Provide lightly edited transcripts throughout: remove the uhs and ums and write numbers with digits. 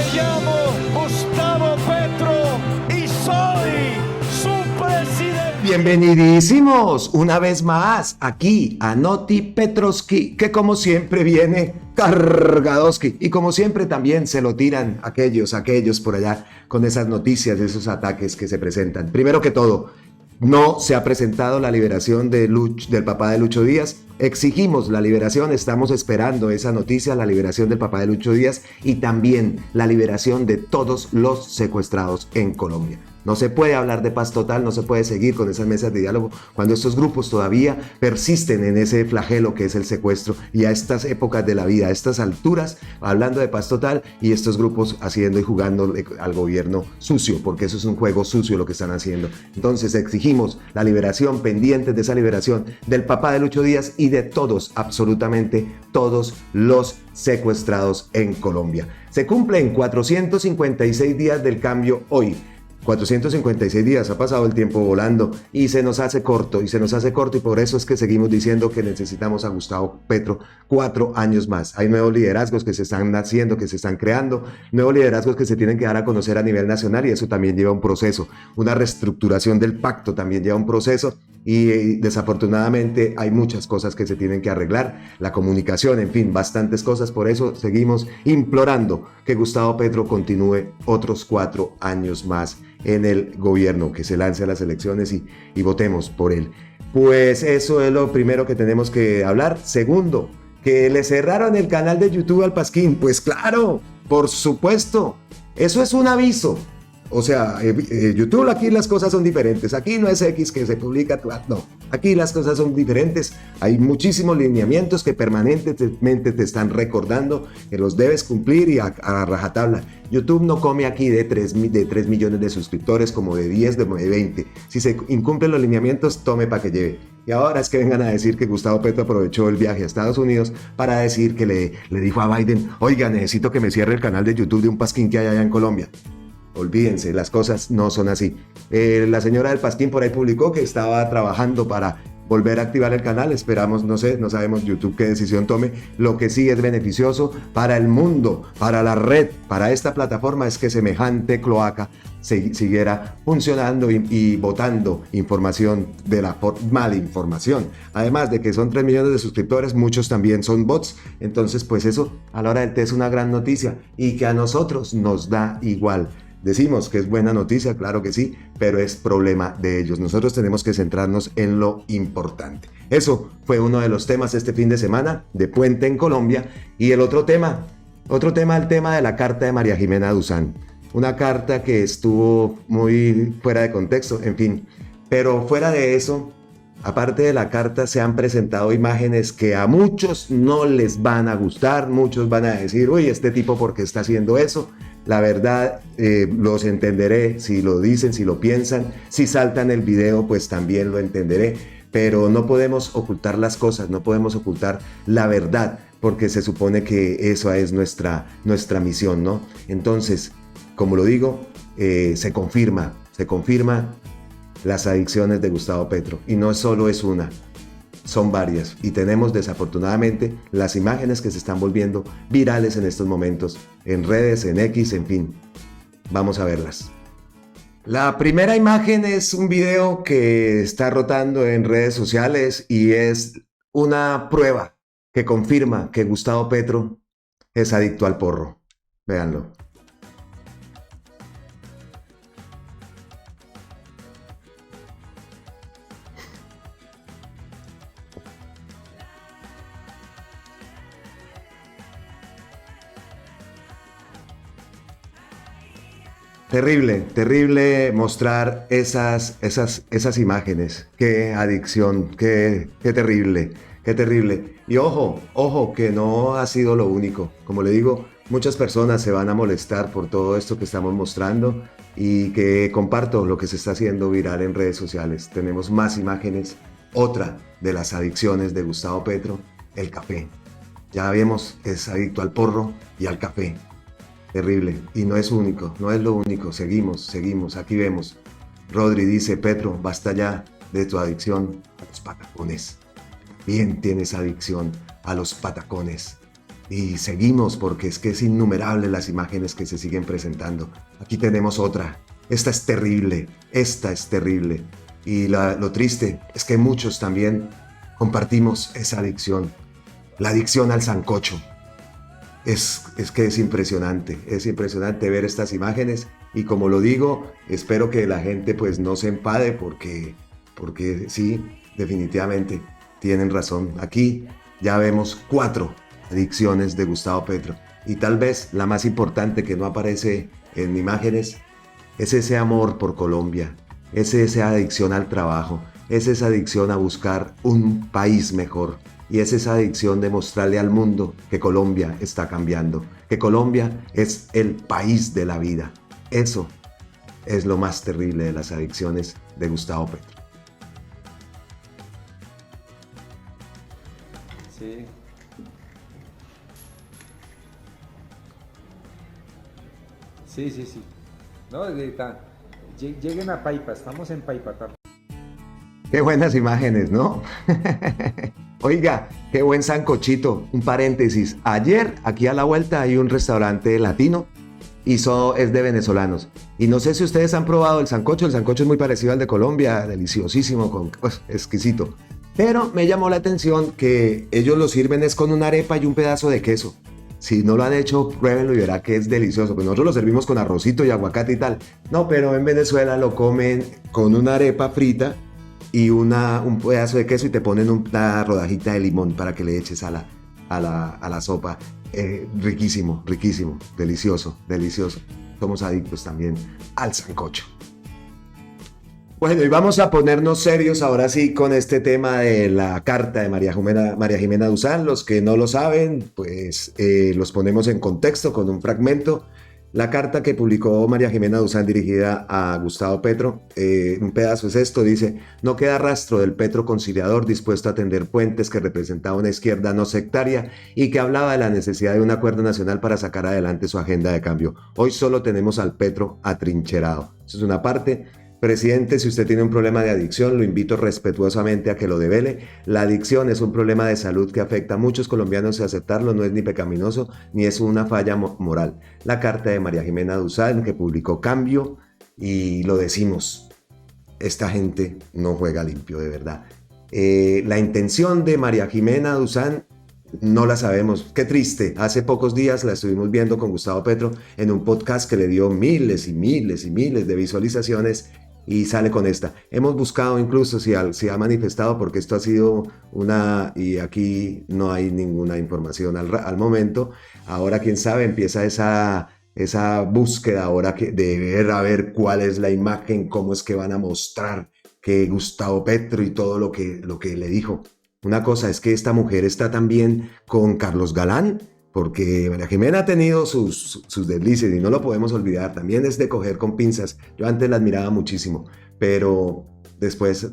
Me llamo Gustavo Petro y soy su presidente. Bienvenidísimos una vez más aquí a Noti Petrovsky, que como siempre viene cargadoski y como siempre también se lo tiran aquellos por allá con esas noticias de esos ataques que se presentan. Primero que todo, no se ha presentado la liberación del papá de Lucho Díaz. Exigimos la liberación, estamos esperando esa noticia, la liberación del papá de Lucho Díaz y también la liberación de todos los secuestrados en Colombia. No se puede hablar de paz total, no se puede seguir con esas mesas de diálogo cuando estos grupos todavía persisten en ese flagelo que es el secuestro y a estas épocas de la vida, a estas alturas, hablando de paz total y estos grupos haciendo y jugando al gobierno sucio, porque eso es un juego sucio lo que están haciendo. Entonces exigimos la liberación, pendientes de esa liberación del papá de Lucho Díaz y de todos, absolutamente todos los secuestrados en Colombia. Se cumplen 456 días del cambio hoy. 456 días, ha pasado el tiempo volando y se nos hace corto y por eso es que seguimos diciendo que necesitamos a Gustavo Petro 4 años más. Hay nuevos liderazgos que se están naciendo, que se están creando, nuevos liderazgos que se tienen que dar a conocer a nivel nacional y eso también lleva un proceso. Una reestructuración del pacto también lleva un proceso y desafortunadamente hay muchas cosas que se tienen que arreglar, la comunicación, en fin, bastantes cosas. Por eso seguimos implorando que Gustavo Petro continúe otros 4 años más en el gobierno, que se lance a las elecciones y votemos por él. Pues eso es lo primero que tenemos que hablar. Segundo, que le cerraron el canal de YouTube al Pasquín. Pues claro, por supuesto, eso es un aviso. O sea, YouTube, aquí las cosas son diferentes. Aquí no es X que se publica, no. Aquí las cosas son diferentes. Hay muchísimos lineamientos que permanentemente te están recordando que los debes cumplir y a rajatabla. YouTube no come aquí de 3 millones de suscriptores, como de 10, de 20. Si se incumplen los lineamientos, tome para que lleve. Y ahora es que vengan a decir que Gustavo Petro aprovechó el viaje a Estados Unidos para decir que le dijo a Biden: oiga, necesito que me cierre el canal de YouTube de un Pasquín que hay allá en Colombia. Olvídense, las cosas no son así. La señora del Pasquín por ahí publicó que estaba trabajando para volver a activar el canal. Esperamos, no sé, no sabemos YouTube qué decisión tome. Lo que sí es beneficioso para el mundo, para la red, para esta plataforma es que semejante cloaca siguiera funcionando y botando información de la mala información. Además de que son 3 millones de suscriptores, muchos también son bots. Entonces, pues eso a la hora del té es una gran noticia y que a nosotros nos da igual. Decimos que es buena noticia, claro que sí, pero es problema de ellos. Nosotros tenemos que centrarnos en lo importante. Eso fue uno de los temas este fin de semana de Puente en Colombia. Y el otro tema, el tema de la carta de María Jimena Duzán. Una carta que estuvo muy fuera de contexto, en fin. Pero fuera de eso, aparte de la carta, se han presentado imágenes que a muchos no les van a gustar. Muchos van a decir: uy, este tipo, ¿por qué está haciendo eso? La verdad, los entenderé si lo dicen, si lo piensan. Si saltan el video, pues también lo entenderé. Pero no podemos ocultar las cosas, no podemos ocultar la verdad, porque se supone que esa es nuestra misión, ¿no? Entonces, como lo digo, se confirma las adicciones de Gustavo Petro. Y no solo es una, son varias. Y tenemos desafortunadamente las imágenes que se están volviendo virales en estos momentos, en redes, en X, en fin. Vamos a verlas. La primera imagen es un video que está rotando en redes sociales y es una prueba que confirma que Gustavo Petro es adicto al porro. Véanlo. Terrible mostrar esas imágenes. Qué adicción, qué terrible. Y ojo, que no ha sido lo único. Como le digo, muchas personas se van a molestar por todo esto que estamos mostrando y que comparto lo que se está haciendo viral en redes sociales. Tenemos más imágenes. Otra de las adicciones de Gustavo Petro, el café. Ya vemos que es adicto al porro y al café. Terrible. Y no es único, no es lo único. Seguimos. Aquí vemos. Rodri dice: Petro, basta ya de tu adicción a los patacones. Bien tienes adicción a los patacones. Y seguimos porque es que es innumerable las imágenes que se siguen presentando. Aquí tenemos otra. Esta es terrible, esta es terrible. Y lo triste es que muchos también compartimos esa adicción. La adicción al sancocho. Es que es impresionante ver estas imágenes. Y como lo digo, espero que la gente pues no se empade porque sí, definitivamente tienen razón. Aquí ya vemos 4 adicciones de Gustavo Petro. Y tal vez la más importante que no aparece en imágenes es ese amor por Colombia, es esa adicción al trabajo, es esa adicción a buscar un país mejor. Y es esa adicción de mostrarle al mundo que Colombia está cambiando, que Colombia es el país de la vida. Eso es lo más terrible de las adicciones de Gustavo Petro. Sí. Sí. No, lleguen a Paipa, estamos en Paipa. Qué buenas imágenes, ¿no? Oiga, qué buen sancochito. Un paréntesis. Ayer, aquí a la vuelta, hay un restaurante latino y es de venezolanos. Y no sé si ustedes han probado el sancocho. El sancocho es muy parecido al de Colombia, deliciosísimo, exquisito. Pero me llamó la atención que ellos lo sirven es con una arepa y un pedazo de queso. Si no lo han hecho, pruébenlo y verá que es delicioso. Pues nosotros lo servimos con arrocito y aguacate y tal. No, pero en Venezuela lo comen con una arepa frita y un pedazo de queso y te ponen una rodajita de limón para que le eches a la sopa. Riquísimo, delicioso. Somos adictos también al sancocho. Bueno, y vamos a ponernos serios ahora sí con este tema de la carta de María Jimena Duzán. Los que no lo saben, pues los ponemos en contexto con un fragmento. La carta que publicó María Jimena Duzán dirigida a Gustavo Petro, un pedazo es esto, dice: no queda rastro del Petro conciliador dispuesto a tender puentes, que representaba una izquierda no sectaria y que hablaba de la necesidad de un acuerdo nacional para sacar adelante su agenda de cambio. Hoy solo tenemos al Petro atrincherado. Eso es una parte. Presidente, si usted tiene un problema de adicción, lo invito respetuosamente a que lo devele. La adicción es un problema de salud que afecta a muchos colombianos y aceptarlo no es ni pecaminoso ni es una falla moral. La carta de María Jimena Duzán que publicó Cambio, y lo decimos, esta gente no juega limpio de verdad. La intención de María Jimena Duzán no la sabemos. Qué triste. Hace pocos días la estuvimos viendo con Gustavo Petro en un podcast que le dio miles y miles de visualizaciones. Y sale con esta. Hemos buscado incluso si ha manifestado, porque esto ha sido y aquí no hay ninguna información al momento. Ahora, quién sabe, empieza esa búsqueda ahora de ver a ver cuál es la imagen, cómo es que van a mostrar que Gustavo Petro y todo lo que le dijo. Una cosa es que esta mujer está también con Carlos Galán, porque María Jimena ha tenido sus deslices y no lo podemos olvidar. También es de coger con pinzas. Yo antes la admiraba muchísimo, pero después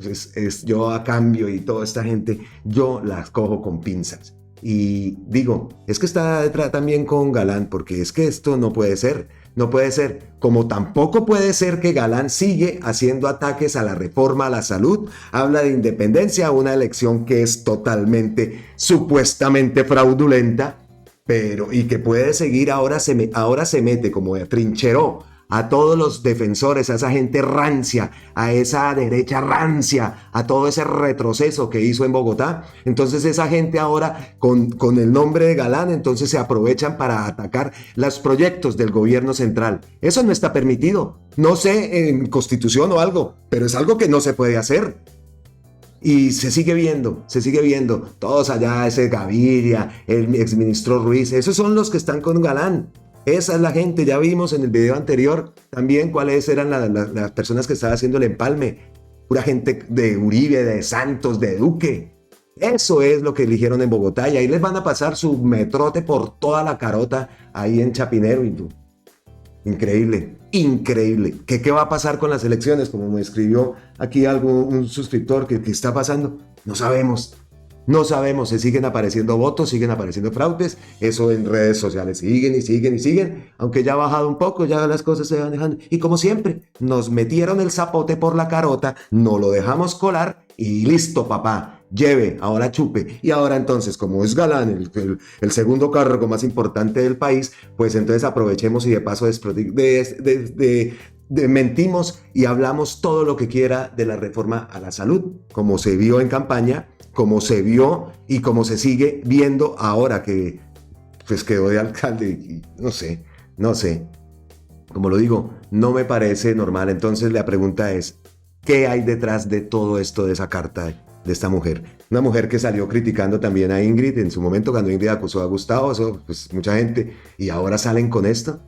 yo a Cambio y toda esta gente, yo las cojo con pinzas. Y digo, es que está detrás también con Galán, porque es que esto no puede ser. No puede ser, como tampoco puede ser que Galán sigue haciendo ataques a la reforma a la salud, habla de independencia, una elección que es totalmente, supuestamente fraudulenta, y que puede seguir. Ahora se mete como trincheró a todos los defensores, a esa gente rancia, a esa derecha rancia, a todo ese retroceso que hizo en Bogotá. Entonces esa gente ahora con el nombre de Galán, entonces se aprovechan para atacar los proyectos del gobierno central. Eso no está permitido. No sé en Constitución o algo, pero es algo que no se puede hacer. Y se sigue viendo, todos allá, ese Gaviria, el exministro Ruiz, esos son los que están con Galán. Esa es la gente. Ya vimos en el video anterior también cuáles eran las personas que estaban haciendo el empalme. Pura gente de Uribe, de Santos, de Duque. Eso es lo que eligieron en Bogotá, y ahí les van a pasar su metrote por toda la carota ahí en Chapinero. Increíble. ¿Qué va a pasar con las elecciones? Como me escribió aquí un suscriptor, ¿qué está pasando? No sabemos. Se siguen apareciendo votos, siguen apareciendo fraudes. Eso en redes sociales siguen. Aunque ya ha bajado un poco, ya las cosas se van dejando. Y como siempre, nos metieron el zapote por la carota, no lo dejamos colar y listo, papá. lleve, ahora chupe. Y ahora entonces, como es galán, el segundo cargo más importante del país, pues entonces aprovechemos y de paso mentimos y hablamos todo lo que quiera de la reforma a la salud, como se vio en campaña, como se vio y como se sigue viendo ahora que pues quedó de alcalde. Y no sé. Como lo digo, no me parece normal. Entonces la pregunta es, ¿qué hay detrás de todo esto, de esa carta de esta mujer? Una mujer que salió criticando también a Ingrid en su momento cuando Ingrid acusó a Gustavo, eso, pues mucha gente, y ahora salen con esto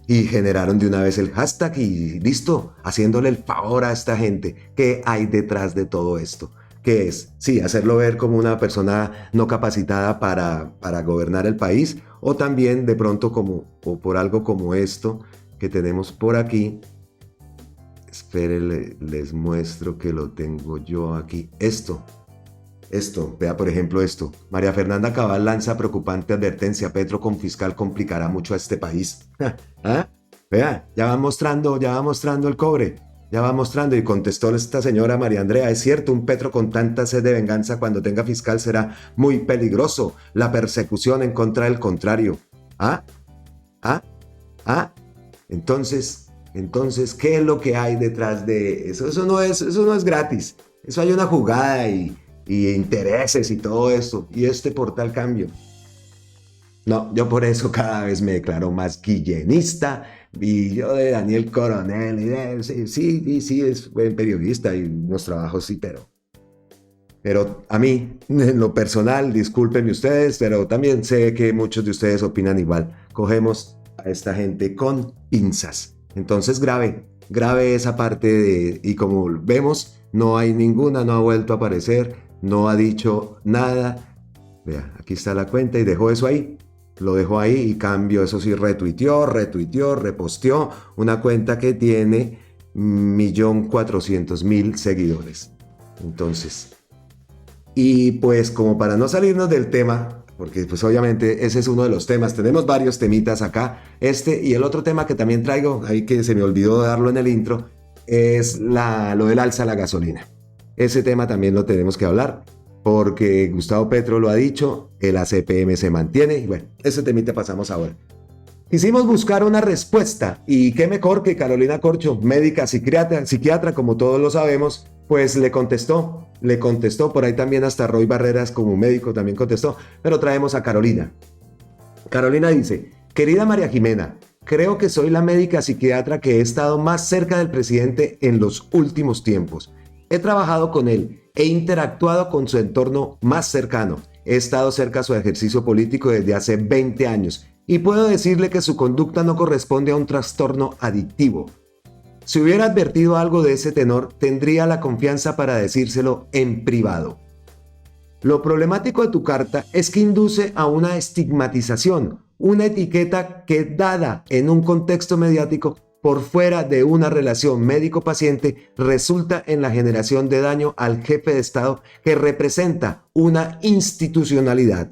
y generaron de una vez el hashtag y listo, haciéndole el favor a esta gente. ¿Qué hay detrás de todo esto? ¿Qué es? Sí, hacerlo ver como una persona no capacitada para gobernar el país, o también de pronto o por algo como esto que tenemos por aquí. Esperen, les muestro que lo tengo yo aquí. Esto, vea por ejemplo esto. María Fernanda Cabal lanza preocupante advertencia: Petro con fiscal complicará mucho a este país. ¿Ah? Vea, ya va mostrando el cobre. Ya va mostrando, y contestó esta señora María Andrea: es cierto, un Petro con tanta sed de venganza cuando tenga fiscal será muy peligroso. La persecución en contra del contrario. Entonces, ¿qué es lo que hay detrás de eso? Eso no es gratis. Eso hay una jugada y intereses y todo esto. Y este portal Cambio. No, yo por eso cada vez me declaro más guillenista. Y yo de Daniel Coronel, sí, es buen periodista y unos trabajos sí, pero a mí, en lo personal, discúlpenme ustedes, pero también sé que muchos de ustedes opinan igual. Cogemos a esta gente con pinzas. Entonces grave esa parte y como vemos, no hay ninguna, no ha vuelto a aparecer, no ha dicho nada. Vea, aquí está la cuenta y dejó eso ahí. Lo dejó ahí y Cambio, eso sí, retuiteó, reposteó una cuenta que tiene 1.400.000 seguidores. Entonces, y pues como para no salirnos del tema, porque pues obviamente ese es uno de los temas, tenemos varios temitas acá, y el otro tema que también traigo, ahí que se me olvidó darlo en el intro, es lo del alza a la gasolina. Ese tema también lo tenemos que hablar, porque Gustavo Petro lo ha dicho, el ACPM se mantiene, y bueno, ese temita pasamos ahora. Quisimos buscar una respuesta, y qué mejor que Carolina Corcho, médica psiquiatra, como todos lo sabemos, pues le contestó, por ahí también hasta Roy Barreras como médico también contestó, pero traemos a Carolina. Carolina dice: querida María Jimena, creo que soy la médica psiquiatra que he estado más cerca del presidente en los últimos tiempos. He trabajado con él, he interactuado con su entorno más cercano, he estado cerca a su ejercicio político desde hace 20 años y puedo decirle que su conducta no corresponde a un trastorno adictivo. Si hubiera advertido algo de ese tenor, tendría la confianza para decírselo en privado. Lo problemático de tu carta es que induce a una estigmatización, una etiqueta que, dada en un contexto mediático por fuera de una relación médico-paciente, resulta en la generación de daño al jefe de Estado que representa una institucionalidad.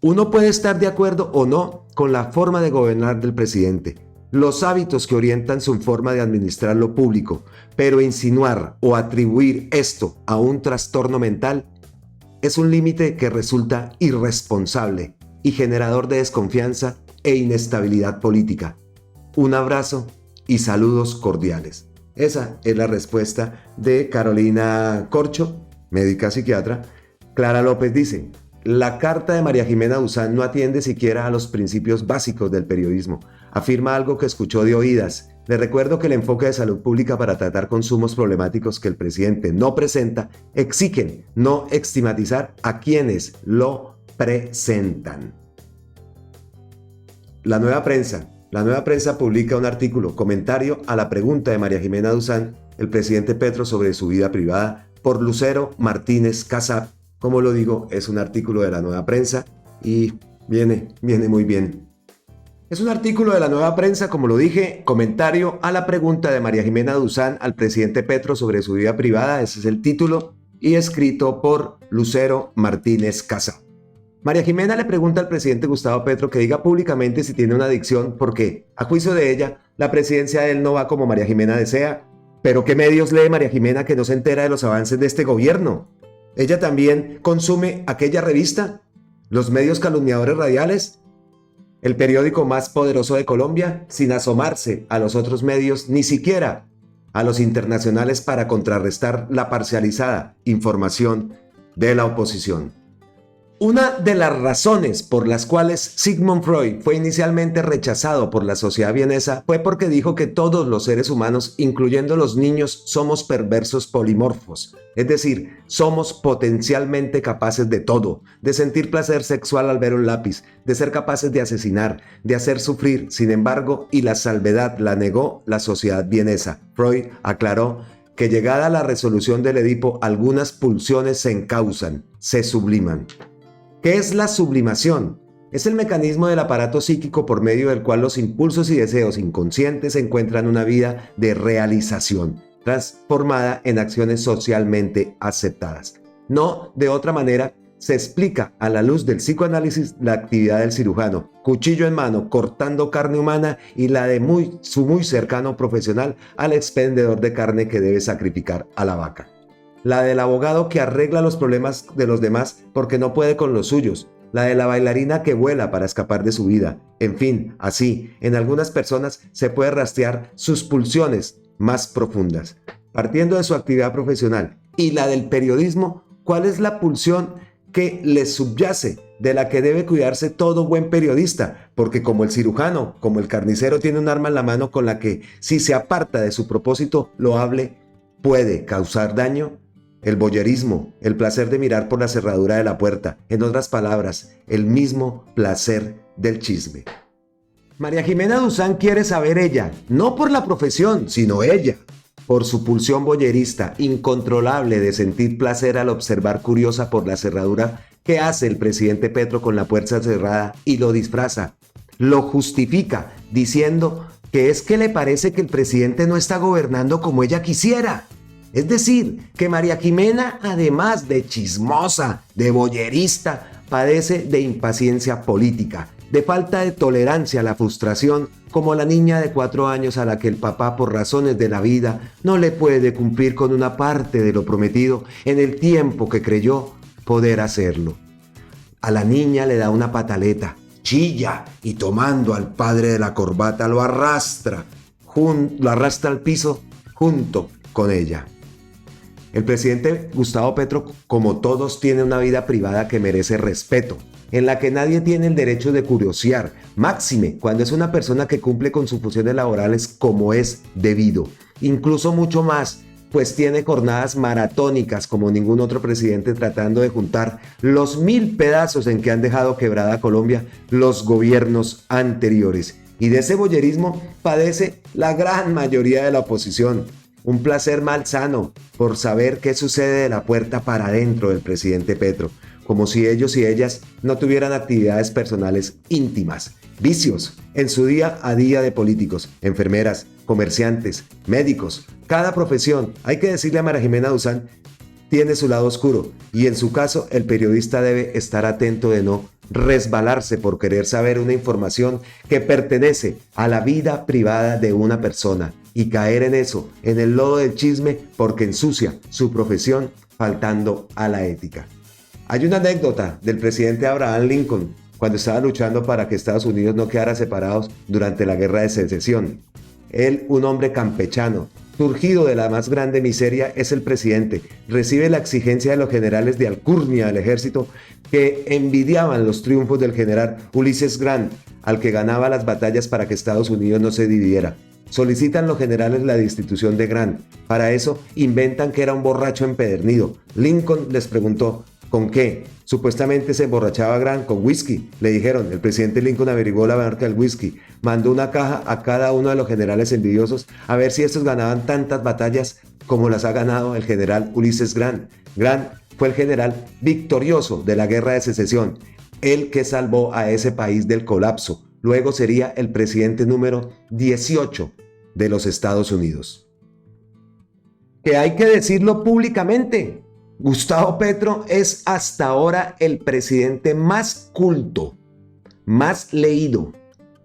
Uno puede estar de acuerdo o no con la forma de gobernar del presidente, los hábitos que orientan su forma de administrar lo público, pero insinuar o atribuir esto a un trastorno mental es un límite que resulta irresponsable y generador de desconfianza e inestabilidad política. Un abrazo y saludos cordiales. Esa es la respuesta de Carolina Corcho, médica psiquiatra. Clara López dice: la carta de María Jimena Duzán no atiende siquiera a los principios básicos del periodismo. Afirma algo que escuchó de oídas. Le recuerdo que el enfoque de salud pública para tratar consumos problemáticos que el presidente no presenta exigen no estigmatizar a quienes lo presentan. La Nueva Prensa publica un artículo, comentario a la pregunta de María Jimena Duzán, el presidente Petro, sobre su vida privada, por Lucero Martínez Casap. Como lo digo, es un artículo de la Nueva Prensa y viene muy bien. Es un artículo de la Nueva Prensa, como lo dije, comentario a la pregunta de María Jimena Duzán al presidente Petro sobre su vida privada, ese es el título, y escrito por Lucero Martínez Casap. María Jimena le pregunta al presidente Gustavo Petro que diga públicamente si tiene una adicción, porque, a juicio de ella, la presidencia de él no va como María Jimena desea. Pero ¿qué medios lee María Jimena que no se entera de los avances de este gobierno? ¿Ella también consume aquella revista? ¿Los medios calumniadores radiales? ¿El periódico más poderoso de Colombia? Sin asomarse a los otros medios, ni siquiera a los internacionales para contrarrestar la parcializada información de la oposición. Una de las razones por las cuales Sigmund Freud fue inicialmente rechazado por la sociedad vienesa fue porque dijo que todos los seres humanos, incluyendo los niños, somos perversos polimorfos, es decir, somos potencialmente capaces de todo, de sentir placer sexual al ver un lápiz, de ser capaces de asesinar, de hacer sufrir. Sin embargo, y la salvedad la negó la sociedad vienesa. Freud aclaró que llegada a la resolución del Edipo, algunas pulsiones se encausan, se subliman. ¿Qué es la sublimación? Es el mecanismo del aparato psíquico por medio del cual los impulsos y deseos inconscientes encuentran una vida de realización, transformada en acciones socialmente aceptadas. No de otra manera se explica a la luz del psicoanálisis la actividad del cirujano, cuchillo en mano, cortando carne humana, y la de su muy cercano profesional al expendedor de carne que debe sacrificar a la vaca. La del abogado que arregla los problemas de los demás porque no puede con los suyos, la de la bailarina que vuela para escapar de su vida. En fin, así, en algunas personas se puede rastrear sus pulsiones más profundas. Partiendo de su actividad profesional y la del periodismo, ¿cuál es la pulsión que les subyace, de la que debe cuidarse todo buen periodista? Porque como el cirujano, como el carnicero, tiene un arma en la mano con la que, si se aparta de su propósito loable, puede causar daño. El voyerismo, el placer de mirar por la cerradura de la puerta, en otras palabras, el mismo placer del chisme. María Jimena Duzán quiere saber ella, no por la profesión, sino ella, por su pulsión voyerista incontrolable de sentir placer al observar curiosa por la cerradura que hace el presidente Petro con la puerta cerrada, y lo disfraza, lo justifica diciendo que es que le parece que el presidente no está gobernando como ella quisiera. Es decir, que María Jimena, además de chismosa, de voyerista, padece de impaciencia política, de falta de tolerancia a la frustración, como la niña de 4 años a la que el papá, por razones de la vida, no le puede cumplir con una parte de lo prometido en el tiempo que creyó poder hacerlo. A la niña le da una pataleta, chilla, y tomando al padre de la corbata lo arrastra al piso junto con ella. El presidente Gustavo Petro, como todos, tiene una vida privada que merece respeto, en la que nadie tiene el derecho de curiosear, máxime cuando es una persona que cumple con sus funciones laborales como es debido, incluso mucho más, pues tiene jornadas maratónicas como ningún otro presidente, tratando de juntar los 1000 pedazos en que han dejado quebrada Colombia los gobiernos anteriores. Y de ese voyerismo padece la gran mayoría de la oposición. Un placer malsano por saber qué sucede de la puerta para adentro del presidente Petro, como si ellos y ellas no tuvieran actividades personales íntimas, vicios en su día a día de políticos, enfermeras, comerciantes, médicos. Cada profesión, hay que decirle a María Jimena Duzán, tiene su lado oscuro, y en su caso el periodista debe estar atento de no resbalarse por querer saber una información que pertenece a la vida privada de una persona y caer en eso, en el lodo del chisme, porque ensucia su profesión faltando a la ética. Hay una anécdota del presidente Abraham Lincoln cuando estaba luchando para que Estados Unidos no quedara separados durante la Guerra de Secesión. Él, un hombre campechano, surgido de la más grande miseria, es el presidente. Recibe la exigencia de los generales de alcurnia del ejército que envidiaban los triunfos del general Ulysses Grant, al que ganaba las batallas para que Estados Unidos no se dividiera. Solicitan los generales la destitución de Grant. Para eso inventan que era un borracho empedernido. Lincoln les preguntó, ¿con qué? Supuestamente se emborrachaba Grant con whisky. Le dijeron, el presidente Lincoln averiguó la marca del whisky, mandó una caja a cada uno de los generales envidiosos a ver si estos ganaban tantas batallas como las ha ganado el general Ulysses Grant. Grant fue el general victorioso de la Guerra de Secesión, el que salvó a ese país del colapso. Luego sería el presidente número 18 de los Estados Unidos. Que hay que decirlo públicamente, Gustavo Petro es hasta ahora el presidente más culto, más leído,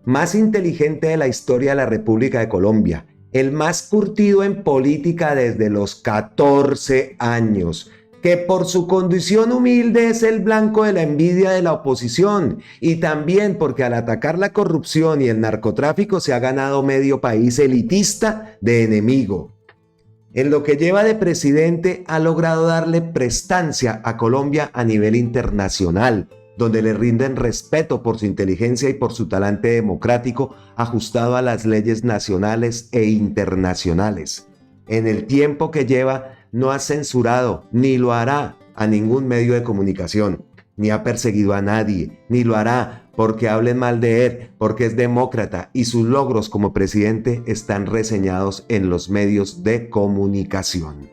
más inteligente de la historia de la República de Colombia, el más curtido en política desde los 14 años, que por su condición humilde es el blanco de la envidia de la oposición y también porque al atacar la corrupción y el narcotráfico se ha ganado medio país elitista de enemigo. En lo que lleva de presidente ha logrado darle prestancia a Colombia a nivel internacional, donde le rinden respeto por su inteligencia y por su talante democrático ajustado a las leyes nacionales e internacionales. En el tiempo que lleva no ha censurado ni lo hará a ningún medio de comunicación, ni ha perseguido a nadie, ni lo hará porque hablen mal de él, porque es demócrata y sus logros como presidente están reseñados en los medios de comunicación.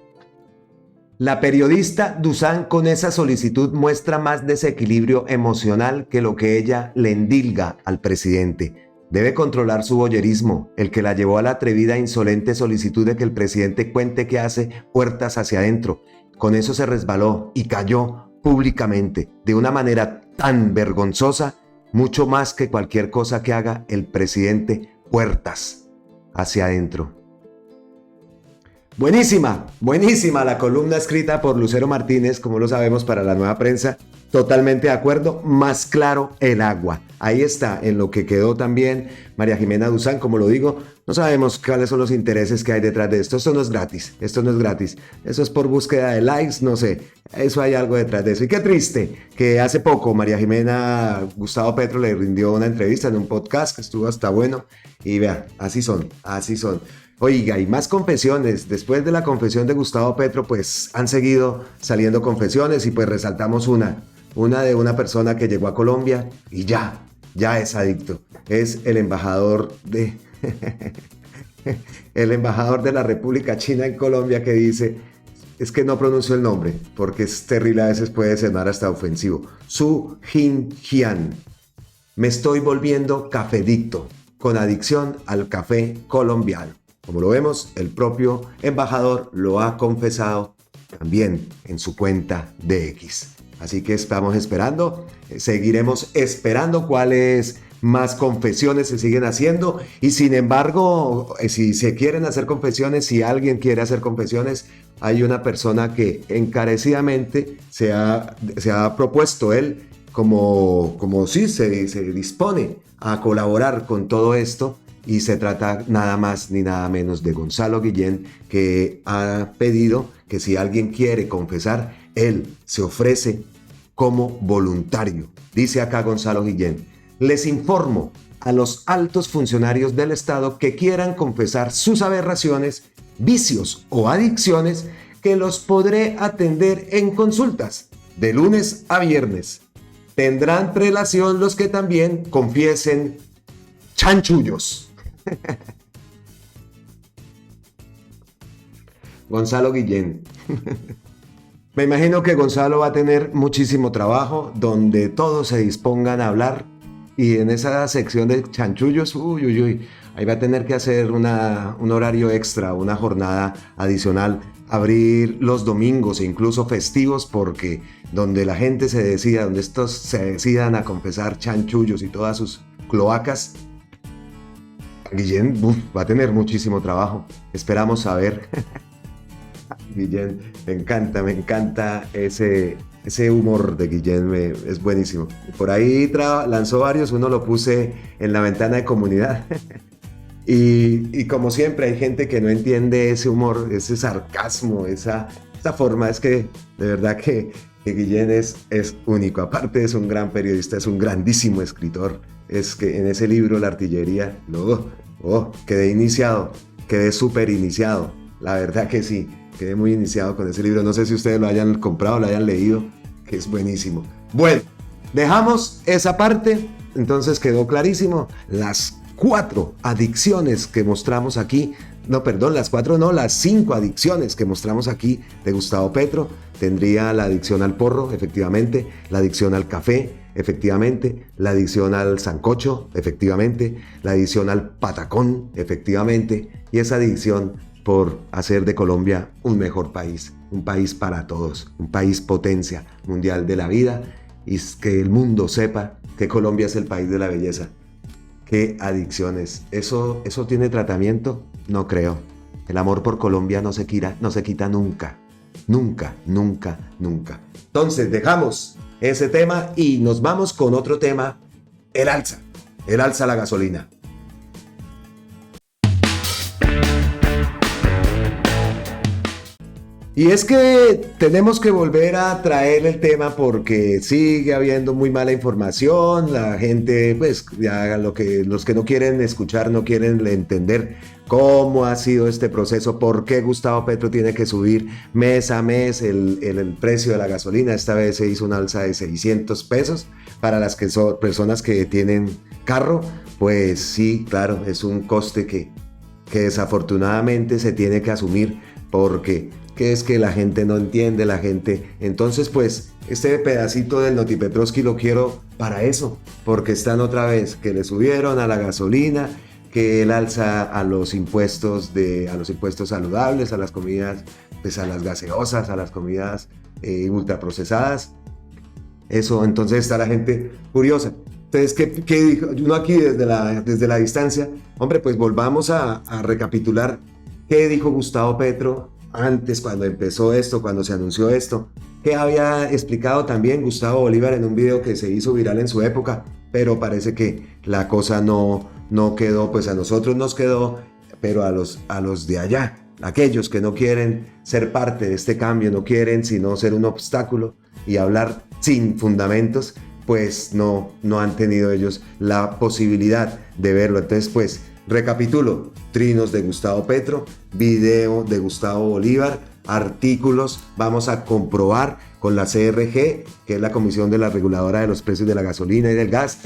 La periodista Dusan con esa solicitud muestra más desequilibrio emocional que lo que ella le endilga al presidente. Debe controlar su voyerismo, el que la llevó a la atrevida e insolente solicitud de que el presidente cuente qué hace puertas hacia adentro. Con eso se resbaló y cayó públicamente, de una manera tan vergonzosa, mucho más que cualquier cosa que haga el presidente puertas hacia adentro. Buenísima, buenísima la columna escrita por Lucero Martínez, como lo sabemos, para La Nueva Prensa. Totalmente de acuerdo, más claro el agua. Ahí está, en lo que quedó también María Jimena Dusan, como lo digo, no sabemos cuáles son los intereses que hay detrás de esto. Esto no es gratis, eso es por búsqueda de likes, no sé, eso hay algo detrás de eso. Y qué triste que hace poco María Jimena, Gustavo Petro le rindió una entrevista en un podcast que estuvo hasta bueno, y vean, así son. Oiga, y más confesiones. Después de la confesión de Gustavo Petro, pues han seguido saliendo confesiones y pues resaltamos una de una persona que llegó a Colombia y ya es adicto. Es el embajador de el embajador de la República China en Colombia, que dice, es que no pronuncio el nombre porque es terrible, a veces puede sonar hasta ofensivo. Su Jin-Jian. Me estoy volviendo cafedicto, con adicción al café colombiano. Como lo vemos, el propio embajador lo ha confesado también en su cuenta de X. Así que estamos esperando, seguiremos esperando cuáles más confesiones se siguen haciendo. Y sin embargo, si se quieren hacer confesiones, si alguien quiere hacer confesiones, hay una persona que encarecidamente se ha propuesto él como si se dispone a colaborar con todo esto. Y se trata nada más ni nada menos de Gonzalo Guillén, que ha pedido que si alguien quiere confesar, él se ofrece como voluntario. Dice acá Gonzalo Guillén: les informo a los altos funcionarios del Estado que quieran confesar sus aberraciones, vicios o adicciones, que los podré atender en consultas de lunes a viernes. Tendrán prelación los que también confiesen chanchullos. Gonzalo Guillén. Me imagino que Gonzalo va a tener muchísimo trabajo donde todos se dispongan a hablar, y en esa sección de chanchullos, ahí va a tener que hacer un horario extra, una jornada adicional, abrir los domingos e incluso festivos, porque donde la gente se decida, donde estos se decidan a confesar chanchullos y todas sus cloacas, Guillén va a tener muchísimo trabajo. Esperamos saber. Guillén, me encanta ese humor de Guillén, es buenísimo. Por ahí lanzó varios, uno lo puse en la ventana de comunidad. y como siempre hay gente que no entiende ese humor, ese sarcasmo, esa forma. Es que de verdad que Guillén es único. Aparte es un gran periodista, es un grandísimo escritor. Es que en ese libro, La Artillería, quedé súper iniciado. La verdad que sí, quedé muy iniciado con ese libro. No sé si ustedes lo hayan comprado, lo hayan leído, que es buenísimo. Bueno, dejamos esa parte. Entonces quedó clarísimo las 4 adicciones que mostramos aquí. Las 5 adicciones que mostramos aquí de Gustavo Petro. Tendría la adicción al porro, efectivamente, la adicción al café, efectivamente, la adicción al sancocho, efectivamente, la adicción al patacón, efectivamente, y esa adicción por hacer de Colombia un mejor país, un país para todos, un país potencia mundial de la vida, y que el mundo sepa que Colombia es el país de la belleza. ¿Qué adicciones? ¿Eso tiene tratamiento? No creo. El amor por Colombia no se quita nunca. Nunca, nunca, nunca. Entonces dejamos ese tema y nos vamos con otro tema, el alza a la gasolina. Y es que tenemos que volver a traer el tema porque sigue habiendo muy mala información, la gente, pues ya los que no quieren escuchar, no quieren entender cómo ha sido este proceso, por qué Gustavo Petro tiene que subir mes a mes el precio de la gasolina. Esta vez se hizo una alza de 600 pesos para las que son personas que tienen carro, pues sí, claro, es un coste que desafortunadamente se tiene que asumir porque que es que la gente no entiende, la gente. Entonces, pues, este pedacito del Noti Petrovsky lo quiero para eso, porque están otra vez que le subieron a la gasolina, que él alza a los impuestos saludables, a las comidas, pues a las gaseosas, a las comidas ultraprocesadas. Eso, entonces está la gente curiosa. Entonces, ¿qué dijo? Uno aquí desde la distancia, hombre, pues volvamos a recapitular qué dijo Gustavo Petro antes, cuando empezó esto, cuando se anunció esto, que había explicado también Gustavo Bolívar en un video que se hizo viral en su época, pero parece que la cosa no quedó, pues a nosotros nos quedó, pero a los de allá, aquellos que no quieren ser parte de este cambio, no quieren sino ser un obstáculo y hablar sin fundamentos, pues no han tenido ellos la posibilidad de verlo. Entonces, pues, recapitulo: trinos de Gustavo Petro, video de Gustavo Bolívar, artículos. Vamos a comprobar con la CRG, que es la Comisión de la Reguladora de los Precios de la Gasolina y del Gas,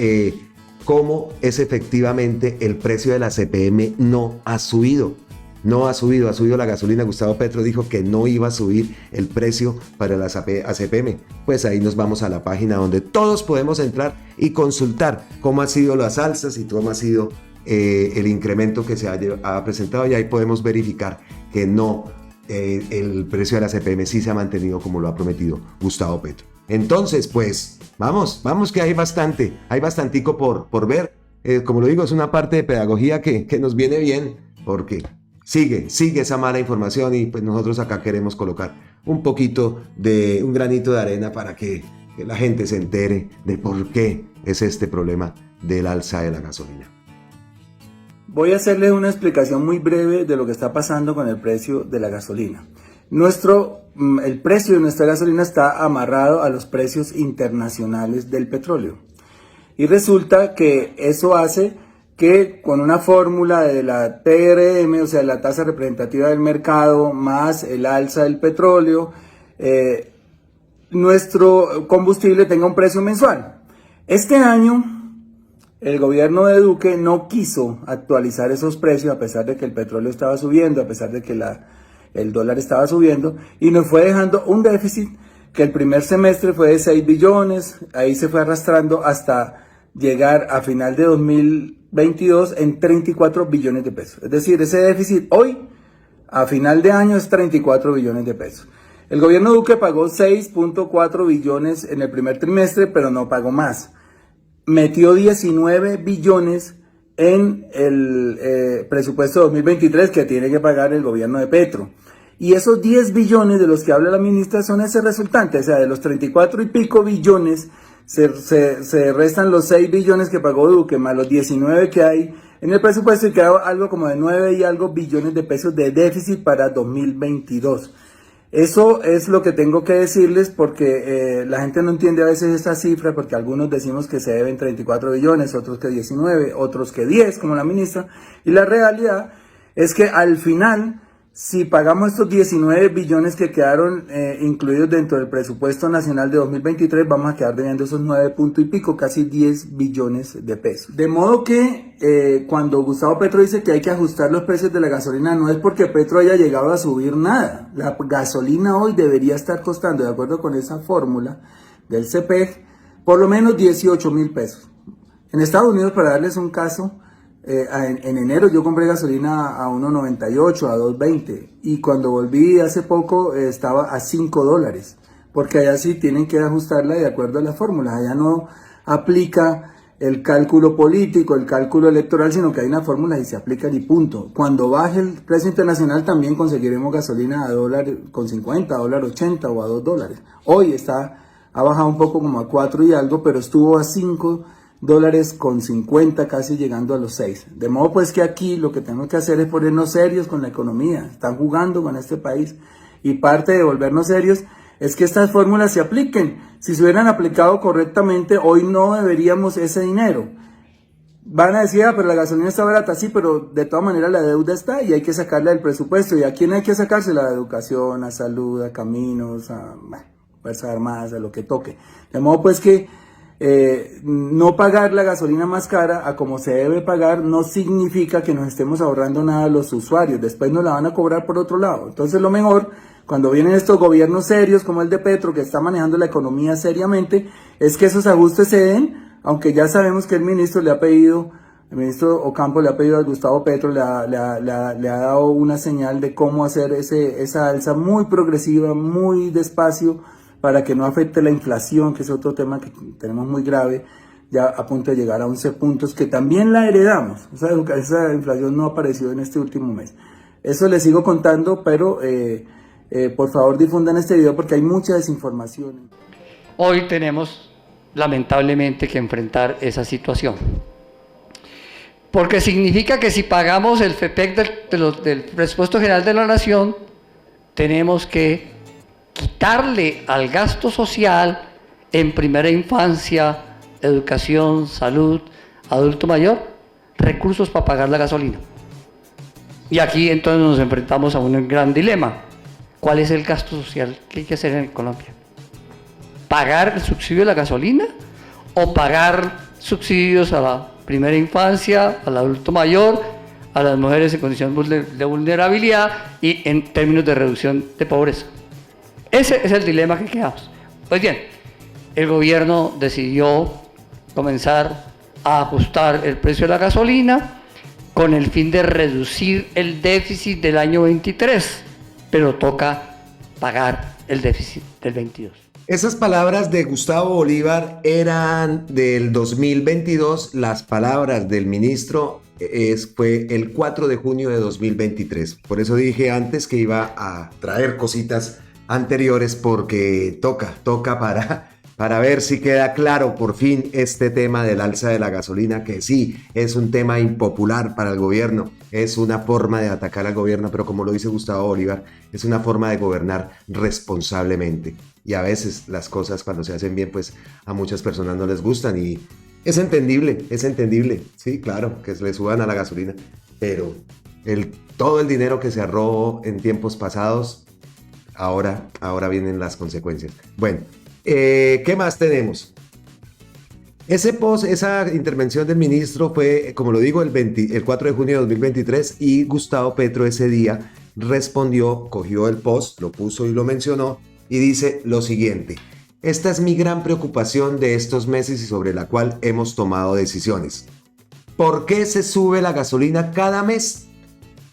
cómo es efectivamente el precio de la CPM no ha subido. No ha subido la gasolina. Gustavo Petro dijo que no iba a subir el precio para la ACPM. Pues ahí nos vamos a la página donde todos podemos entrar y consultar cómo han sido las alzas y cómo ha sido el incremento que se ha presentado, y ahí podemos verificar que no, el precio de la CPM sí se ha mantenido como lo ha prometido Gustavo Petro. Entonces, pues, vamos que hay bastantico por ver. Como lo digo, es una parte de pedagogía que nos viene bien, porque sigue esa mala información, y pues nosotros acá queremos colocar un granito de arena para que la gente se entere de por qué es este problema del alza de la gasolina. Voy a hacerles una explicación muy breve de lo que está pasando con el precio de la gasolina. El precio de nuestra gasolina está amarrado a los precios internacionales del petróleo. Y resulta que eso hace que con una fórmula de la TRM, o sea, la tasa representativa del mercado, más el alza del petróleo, nuestro combustible tenga un precio mensual. Este año el gobierno de Duque no quiso actualizar esos precios, a pesar de que el petróleo estaba subiendo, a pesar de que el dólar estaba subiendo, y nos fue dejando un déficit que el primer semestre fue de 6 billones, ahí se fue arrastrando hasta llegar a final de 2022 en 34 billones de pesos. Es decir, ese déficit hoy, a final de año, es 34 billones de pesos. El gobierno Duque pagó 6.4 billones en el primer trimestre, pero no pagó más. Metió 19 billones en el presupuesto 2023 que tiene que pagar el gobierno de Petro. Y esos 10 billones de los que habla la ministra son ese resultante, o sea, de los 34 y pico billones se restan los 6 billones que pagó Duque, más los 19 que hay en el presupuesto, y queda algo como de 9 y algo billones de pesos de déficit para 2022. Eso es lo que tengo que decirles, porque la gente no entiende a veces esta cifra, porque algunos decimos que se deben 34 billones, otros que 19, otros que 10, como la ministra, y la realidad es que al final, si pagamos estos 19 billones que quedaron incluidos dentro del presupuesto nacional de 2023, vamos a quedar debiendo esos 9 puntos y pico, casi 10 billones de pesos. De modo que cuando Gustavo Petro dice que hay que ajustar los precios de la gasolina, no es porque Petro haya llegado a subir nada. La gasolina hoy debería estar costando, de acuerdo con esa fórmula del CPEG, por lo menos 18.000 pesos. En Estados Unidos, para darles un caso, en enero yo compré gasolina a 1.98, a 2.20, y cuando volví hace poco estaba a $5, porque allá sí tienen que ajustarla de acuerdo a las fórmulas. Allá no aplica el cálculo político, el cálculo electoral, sino que hay una fórmula y se aplican y punto. Cuando baje el precio internacional también conseguiremos gasolina a $1.50, $1.80 o a $2. Hoy ha bajado un poco como a 4 y algo, pero estuvo a $5.50, casi llegando a los 6. De modo pues que aquí lo que tenemos que hacer es ponernos serios con la economía. Están jugando con este país y parte de volvernos serios es que estas fórmulas se apliquen. Si se hubieran aplicado correctamente, hoy no deberíamos ese dinero. Van a decir, pero la gasolina está barata, sí, pero de todas maneras la deuda está y hay que sacarla del presupuesto. ¿Y a quién hay que sacársela? A educación, a salud, a caminos, a Fuerzas Armadas, a lo que toque. De modo pues que no pagar la gasolina más cara a como se debe pagar no significa que nos estemos ahorrando nada a los usuarios. Después nos la van a cobrar por otro lado. Entonces lo mejor, cuando vienen estos gobiernos serios como el de Petro, que está manejando la economía seriamente, es que esos ajustes se den, aunque ya sabemos que el ministro Ocampo le ha pedido a Gustavo Petro, le ha dado una señal de cómo hacer esa alza muy progresiva, muy despacio, para que no afecte la inflación, que es otro tema que tenemos muy grave, ya a punto de llegar a 11 puntos, que también la heredamos. Esa inflación no apareció en este último mes. Eso les sigo contando, pero por favor difundan este video porque hay mucha desinformación. Hoy tenemos lamentablemente que enfrentar esa situación. Porque significa que si pagamos el FEPEC del presupuesto general de la nación, tenemos que quitarle al gasto social en primera infancia, educación, salud, adulto mayor, recursos para pagar la gasolina. Y aquí entonces nos enfrentamos a un gran dilema. ¿Cuál es el gasto social que hay que hacer en Colombia? ¿Pagar el subsidio de la gasolina o pagar subsidios a la primera infancia, al adulto mayor, a las mujeres en condición de vulnerabilidad y en términos de reducción de pobreza? Ese es el dilema que quedamos. Pues bien, el gobierno decidió comenzar a ajustar el precio de la gasolina con el fin de reducir el déficit del año 23, pero toca pagar el déficit del 22. Esas palabras de Gustavo Bolívar eran del 2022, las palabras del ministro fue el 4 de junio de 2023. Por eso dije antes que iba a traer cositas anteriores porque toca para ver si queda claro por fin este tema del alza de la gasolina, que sí es un tema impopular para el gobierno, es una forma de atacar al gobierno, pero como lo dice Gustavo Bolívar, es una forma de gobernar responsablemente. Y a veces las cosas cuando se hacen bien, pues a muchas personas no les gustan y es entendible, sí, claro, que se le suban a la gasolina, pero todo el dinero que se ahorró en tiempos pasados, ahora vienen las consecuencias. Bueno, ¿qué más tenemos? Esa intervención del ministro fue, como lo digo, el 4 de junio de 2023 y Gustavo Petro ese día respondió, cogió el post, lo puso y lo mencionó y dice lo siguiente: esta es mi gran preocupación de estos meses y sobre la cual hemos tomado decisiones. ¿Por qué se sube la gasolina cada mes?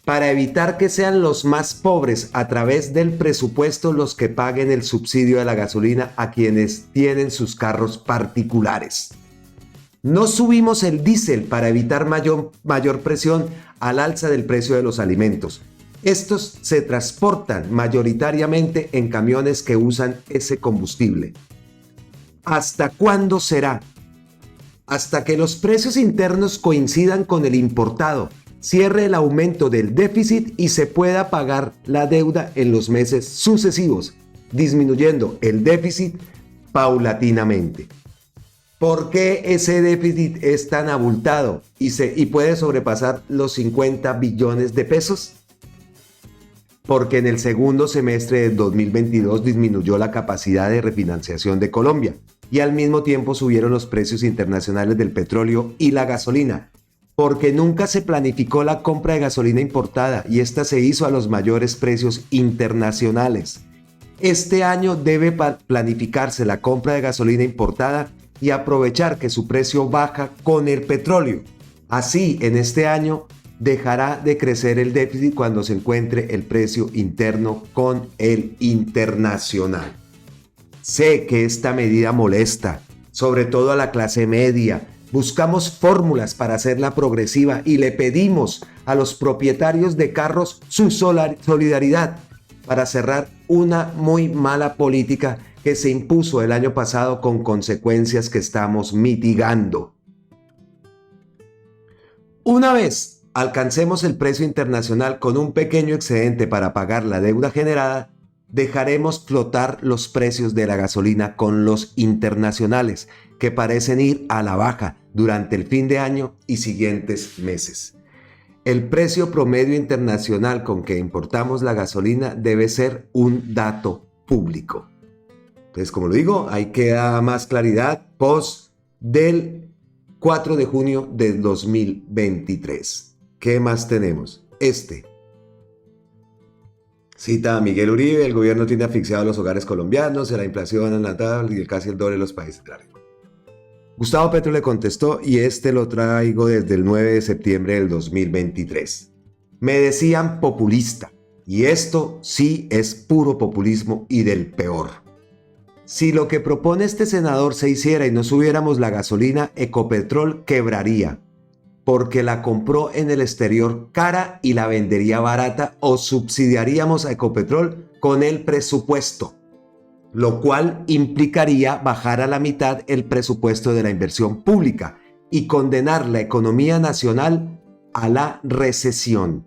Para evitar que sean los más pobres a través del presupuesto los que paguen el subsidio de la gasolina a quienes tienen sus carros particulares. No subimos el diésel para evitar mayor presión al alza del precio de los alimentos. Estos se transportan mayoritariamente en camiones que usan ese combustible. ¿Hasta cuándo será? Hasta que los precios internos coincidan con el importado, cierre el aumento del déficit y se pueda pagar la deuda en los meses sucesivos, disminuyendo el déficit paulatinamente. ¿Por qué ese déficit es tan abultado y puede sobrepasar los 50 billones de pesos? Porque en el segundo semestre de 2022 disminuyó la capacidad de refinanciación de Colombia y al mismo tiempo subieron los precios internacionales del petróleo y la gasolina, porque nunca se planificó la compra de gasolina importada y esta se hizo a los mayores precios internacionales. Este año debe planificarse la compra de gasolina importada y aprovechar que su precio baja con el petróleo. Así, en este año dejará de crecer el déficit cuando se encuentre el precio interno con el internacional. Sé que esta medida molesta, sobre todo a la clase media, Buscamos fórmulas para hacerla progresiva y le pedimos a los propietarios de carros su solidaridad para cerrar una muy mala política que se impuso el año pasado con consecuencias que estamos mitigando. Una vez alcancemos el precio internacional con un pequeño excedente para pagar la deuda generada, dejaremos flotar los precios de la gasolina con los internacionales, que parecen ir a la baja durante el fin de año y siguientes meses. El precio promedio internacional con que importamos la gasolina debe ser un dato público. Entonces, como lo digo, ahí queda más claridad post del 4 de junio del 2023. ¿Qué más tenemos? Cita a Miguel Uribe: el gobierno tiene asfixiado a los hogares colombianos, la inflación en la tabla y casi el doble de los países. Gustavo Petro le contestó, y lo traigo desde el 9 de septiembre del 2023. Me decían populista, y esto sí es puro populismo y del peor. Si lo que propone este senador se hiciera y no subiéramos la gasolina, Ecopetrol quebraría, porque la compró en el exterior cara y la vendería barata, o subsidiaríamos a Ecopetrol con el presupuesto, lo cual implicaría bajar a la mitad el presupuesto de la inversión pública y condenar la economía nacional a la recesión.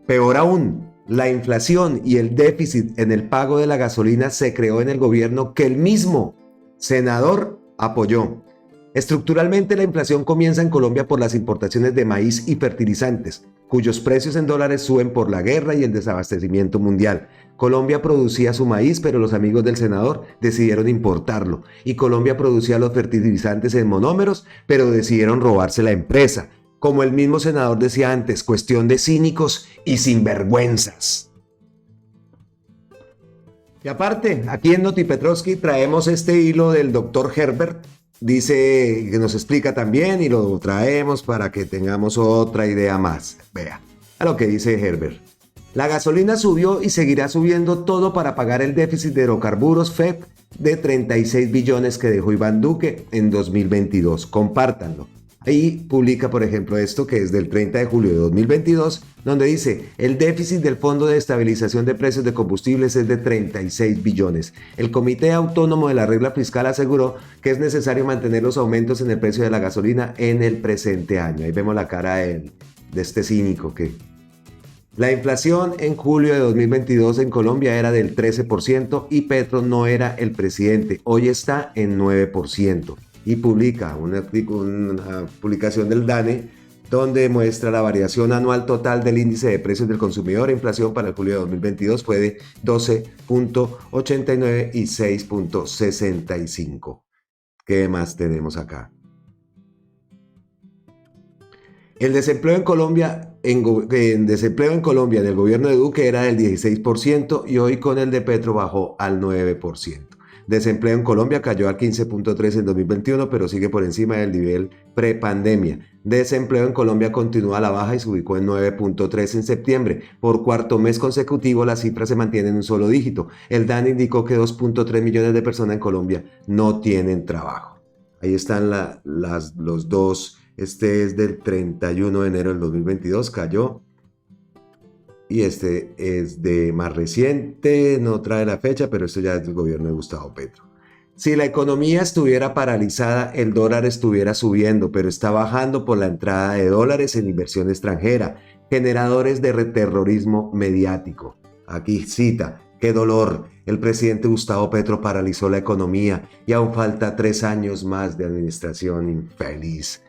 Peor aún, la inflación y el déficit en el pago de la gasolina se creó en el gobierno que el mismo senador apoyó. Estructuralmente, la inflación comienza en Colombia por las importaciones de maíz y fertilizantes, cuyos precios en dólares suben por la guerra y el desabastecimiento mundial. Colombia producía su maíz, pero los amigos del senador decidieron importarlo. Y Colombia producía los fertilizantes en monómeros, pero decidieron robarse la empresa. Como el mismo senador decía antes, cuestión de cínicos y sinvergüenzas. Y aparte, aquí en Noti Petrovsky traemos este hilo del doctor Herbert. Dice que nos explica también, y lo traemos para que tengamos otra idea más. Vea a lo que dice Herbert. La gasolina subió y seguirá subiendo, todo para pagar el déficit de hidrocarburos FEP de 36 billones que dejó Iván Duque en 2022. Compártanlo. Ahí publica, por ejemplo, esto que es del 30 de julio de 2022, donde dice: el déficit del Fondo de Estabilización de Precios de Combustibles es de 36 billones. El Comité Autónomo de la Regla Fiscal aseguró que es necesario mantener los aumentos en el precio de la gasolina en el presente año. Ahí vemos la cara de este cínico que... La inflación en julio de 2022 en Colombia era del 13% y Petro no era el presidente. Hoy está en 9%. Y publica una publicación del DANE donde muestra la variación anual total del índice de precios del consumidor. Inflación para el julio de 2022 fue de 12.89 y 6.65. ¿Qué más tenemos acá? El desempleo en Colombia, en el gobierno de Duque era del 16% y hoy con el de Petro bajó al 9%. Desempleo en Colombia cayó al 15.3 en 2021, pero sigue por encima del nivel prepandemia. Desempleo en Colombia continúa a la baja y se ubicó en 9.3 en septiembre. Por cuarto mes consecutivo, la cifra se mantiene en un solo dígito. El DANE indicó que 2.3 millones de personas en Colombia no tienen trabajo. Ahí están los dos. Este es del 31 de enero del 2022, cayó. Y este es de más reciente, no trae la fecha, pero esto ya es del gobierno de Gustavo Petro. Si la economía estuviera paralizada, el dólar estuviera subiendo, pero está bajando por la entrada de dólares en inversión extranjera, generadores de terrorismo mediático. Aquí cita: qué dolor, el presidente Gustavo Petro paralizó la economía y aún falta 3 años más de administración infeliz.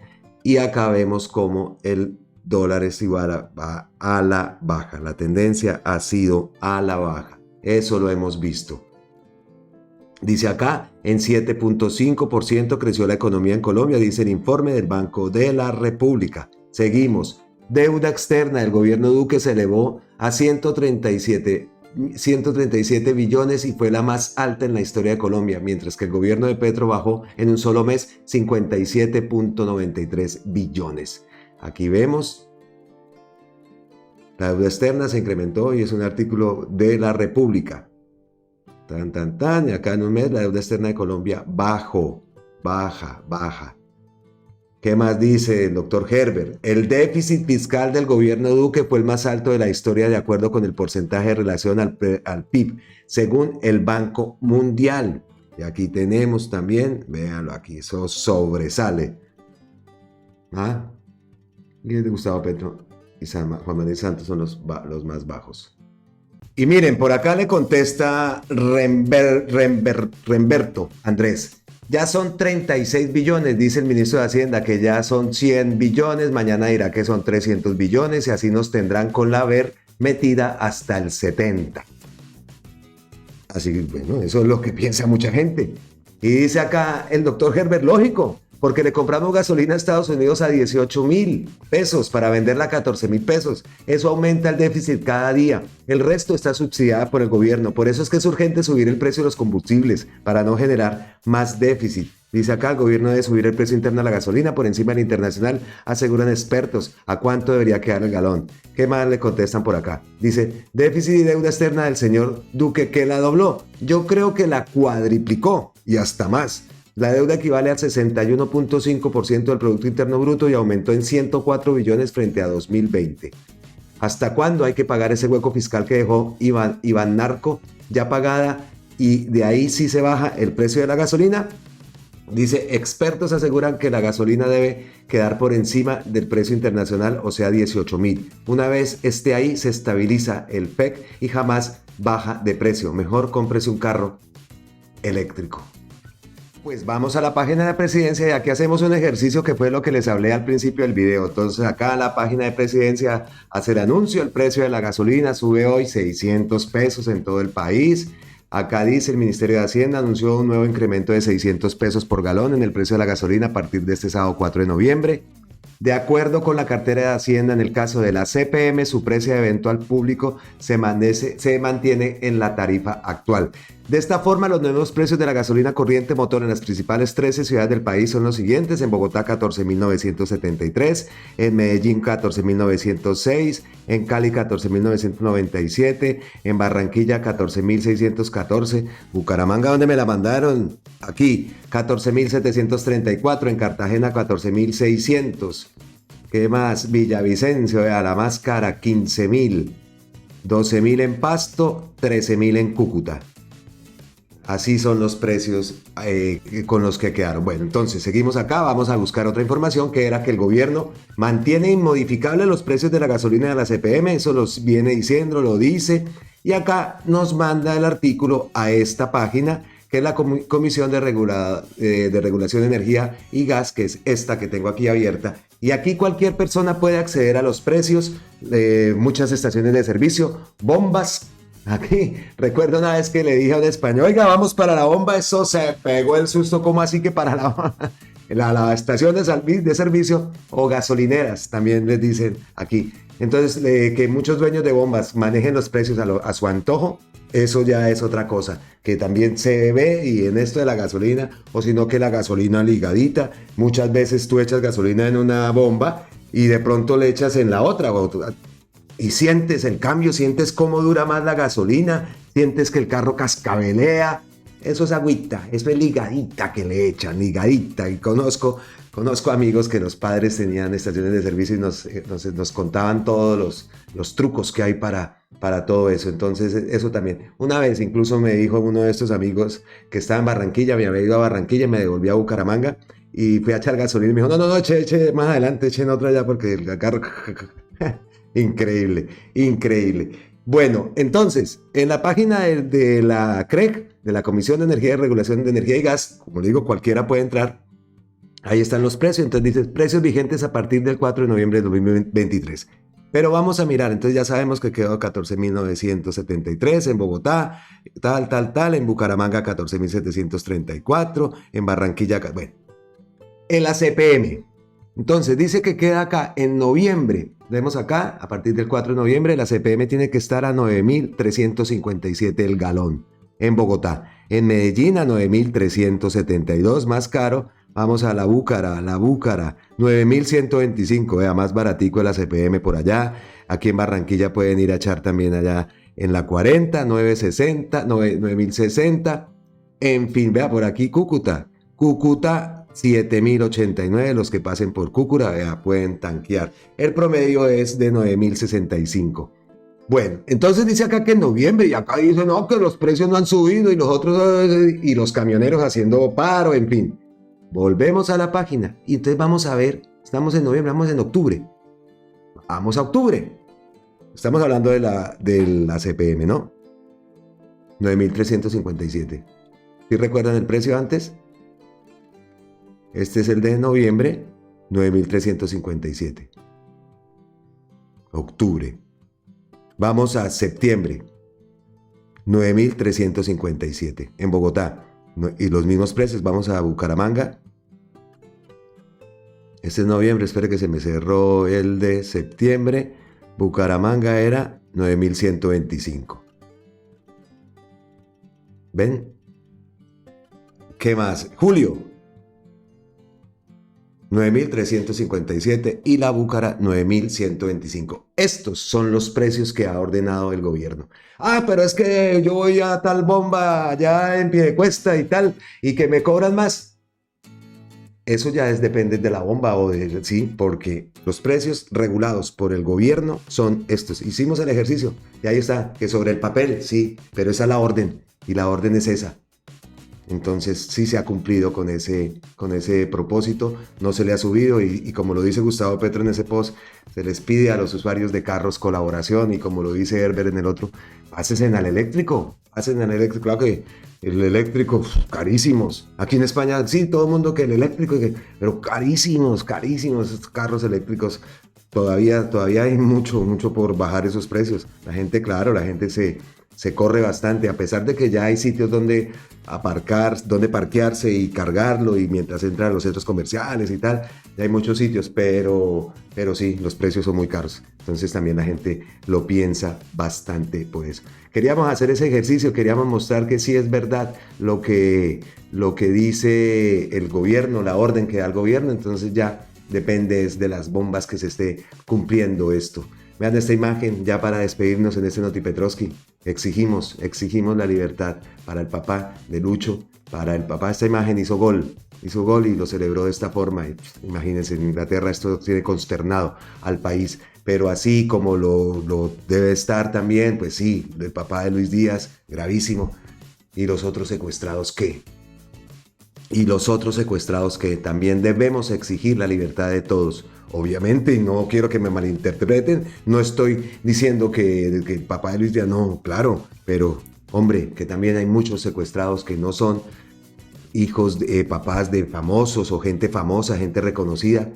Y acá vemos cómo el dólar va a la baja. La tendencia ha sido a la baja. Eso lo hemos visto. Dice acá, en 7.5% creció la economía en Colombia, dice el informe del Banco de la República. Seguimos. Deuda externa del gobierno Duque se elevó a 137 billones y fue la más alta en la historia de Colombia, mientras que el gobierno de Petro bajó en un solo mes 57.93 billones. Aquí vemos, la deuda externa se incrementó y es un artículo de La República. Y acá en un mes la deuda externa de Colombia baja. ¿Qué más dice el doctor Herbert? El déficit fiscal del gobierno Duque fue el más alto de la historia de acuerdo con el porcentaje de relación al PIB, según el Banco Mundial. Y aquí tenemos también, véanlo aquí, eso sobresale. ¿Ah? Y Gustavo Petro y Juan Manuel Santos son los más bajos. Y miren, por acá le contesta Remberto Andrés. Ya son 36 billones, dice el ministro de Hacienda, que ya son 100 billones, mañana dirá que son 300 billones y así nos tendrán con la ver metida hasta el 70. Así que bueno, eso es lo que piensa mucha gente. Y dice acá el doctor Herbert, lógico, porque le compramos gasolina a Estados Unidos a 18.000 pesos para venderla a 14.000 pesos. Eso aumenta el déficit cada día. El resto está subsidiado por el gobierno. Por eso es que es urgente subir el precio de los combustibles para no generar más déficit. Dice acá, el gobierno debe subir el precio interno de la gasolina por encima del internacional, aseguran expertos. ¿A cuánto debería quedar el galón? ¿Qué más le contestan por acá? Dice, déficit y deuda externa del señor Duque, ¿que la dobló? Yo creo que la cuadriplicó y hasta más. La deuda equivale al 61.5% del Producto Interno Bruto y aumentó en 104 billones frente a 2020. ¿Hasta cuándo hay que pagar ese hueco fiscal que dejó Iván Narco ya pagada y de ahí sí se baja el precio de la gasolina? Dice, expertos aseguran que la gasolina debe quedar por encima del precio internacional, o sea 18.000. Una vez esté ahí se estabiliza el PEC y jamás baja de precio. Mejor cómprese un carro eléctrico. Pues vamos a la página de Presidencia y aquí hacemos un ejercicio que fue lo que les hablé al principio del video. Entonces acá en la página de Presidencia hace el anuncio, el precio de la gasolina sube hoy 600 pesos en todo el país. Acá dice el Ministerio de Hacienda anunció un nuevo incremento de 600 pesos por galón en el precio de la gasolina a partir de este sábado 4 de noviembre. De acuerdo con la cartera de Hacienda, en el caso de la CPM, su precio de venta al público se mantiene en la tarifa actual. De esta forma, los nuevos precios de la gasolina corriente motor en las principales 13 ciudades del país son los siguientes: en Bogotá 14.973, en Medellín 14.906, en Cali 14.997, en Barranquilla 14.614, Bucaramanga, ¿dónde me la mandaron? Aquí 14.734, en Cartagena 14.600. ¿Qué más? Villavicencio, la más cara, 15.000, 12.000 en Pasto, 13.000 en Cúcuta. Así son los precios con los que quedaron. Bueno, entonces seguimos acá, vamos a buscar otra información que era que el gobierno mantiene inmodificables los precios de la gasolina de la CPM, eso los viene diciendo, lo dice, y acá nos manda el artículo a esta página, que es la Comisión de Regulación de Energía y Gas, que es esta que tengo aquí abierta. Y aquí cualquier persona puede acceder a los precios de muchas estaciones de servicio, bombas. Aquí, recuerdo una vez que le dije a un español, oiga, vamos para la bomba, eso se pegó el susto, ¿cómo así que para la estación de servicio o gasolineras? También les dicen aquí. Entonces, que muchos dueños de bombas manejen los precios a su antojo, eso ya es otra cosa, que también se ve, y en esto de la gasolina, o sino que la gasolina ligadita, muchas veces tú echas gasolina en una bomba y de pronto le echas en la otra, y sientes el cambio, sientes cómo dura más la gasolina, sientes que el carro cascabelea. Eso es agüita, eso es ligadita que le echan, ligadita. Y conozco amigos que los padres tenían estaciones de servicio y nos contaban todos los trucos que hay para todo eso. Entonces, eso también. Una vez incluso me dijo uno de estos amigos que estaba en Barranquilla, me había ido a Barranquilla y me devolví a Bucaramanga y fui a echar gasolina y me dijo, no, eche más adelante, echen otra ya porque el carro... Increíble, increíble. Bueno, entonces, en la página de la CREG, de la Comisión de Energía y Regulación de Energía y Gas, como le digo, cualquiera puede entrar. Ahí están los precios. Entonces dice, precios vigentes a partir del 4 de noviembre de 2023. Pero vamos a mirar, entonces ya sabemos que quedó 14.973 en Bogotá, tal, en Bucaramanga 14.734, en Barranquilla, bueno. En la CPM. Entonces dice que queda acá en noviembre, vemos acá, a partir del 4 de noviembre, la CPM tiene que estar a 9.357 el galón en Bogotá. En Medellín a 9.372, más caro. Vamos a la Búcara, 9.125, vea, más baratico la CPM por allá. Aquí en Barranquilla pueden ir a echar también allá en la 40, 9.60, 9.060. En fin, vea, por aquí Cúcuta 7.089, los que pasen por Cúcura, vea, pueden tanquear. El promedio es de 9.065. Bueno, entonces dice acá que en noviembre, y acá dice no, que los precios no han subido, y los otros, y los camioneros haciendo paro, en fin. Volvemos a la página, y entonces vamos a ver, estamos en noviembre, vamos en octubre. Vamos a octubre. Estamos hablando de la CPM, ¿no? 9.357. ¿Sí recuerdan el precio antes? Este es el de noviembre, 9.357. Octubre. Vamos a septiembre, 9.357 en Bogotá. Y los mismos precios, vamos a Bucaramanga. Este es noviembre, espere que se me cerró el de septiembre. Bucaramanga era 9.125. ¿Ven? ¿Qué más? Julio, 9.357 y la Búcara 9.125. Estos son los precios que ha ordenado el gobierno. Ah, pero es que yo voy a tal bomba allá en Piedecuesta y tal, y que me cobran más. Eso ya depende de la bomba o de, sí, porque los precios regulados por el gobierno son estos. Hicimos el ejercicio y ahí está, que sobre el papel, sí, pero esa es la orden y la orden es esa. Entonces sí se ha cumplido con ese propósito, no se le ha subido y como lo dice Gustavo Petro en ese post, se les pide a los usuarios de carros colaboración y como lo dice Herbert en el otro, pásense al eléctrico, claro que el eléctrico, carísimos. Aquí en España sí, todo el mundo que el eléctrico, pero carísimos, estos carros eléctricos. Todavía hay mucho por bajar esos precios. La gente se corre bastante, a pesar de que ya hay sitios donde donde parquearse y cargarlo y mientras entran a los centros comerciales y tal, ya hay muchos sitios, pero sí, los precios son muy caros. Entonces también la gente lo piensa bastante por eso. Queríamos hacer ese ejercicio, queríamos mostrar que sí es verdad lo que dice el gobierno, la orden que da el gobierno, entonces ya depende de las bombas que se esté cumpliendo esto. Vean esta imagen ya para despedirnos en este Noti Petrovsky. Exigimos la libertad para el papá de Lucho, para el papá. Esta imagen hizo gol y lo celebró de esta forma. Y, imagínense, en Inglaterra esto tiene consternado al país, pero así como lo debe estar también, pues sí, el papá de Luis Díaz, gravísimo. ¿Y los otros secuestrados qué? Y los otros secuestrados que también debemos exigir la libertad de todos. Obviamente, no quiero que me malinterpreten, no estoy diciendo que el papá de Luis Díaz, no, claro, pero hombre, que también hay muchos secuestrados que no son hijos de papás de famosos o gente famosa, gente reconocida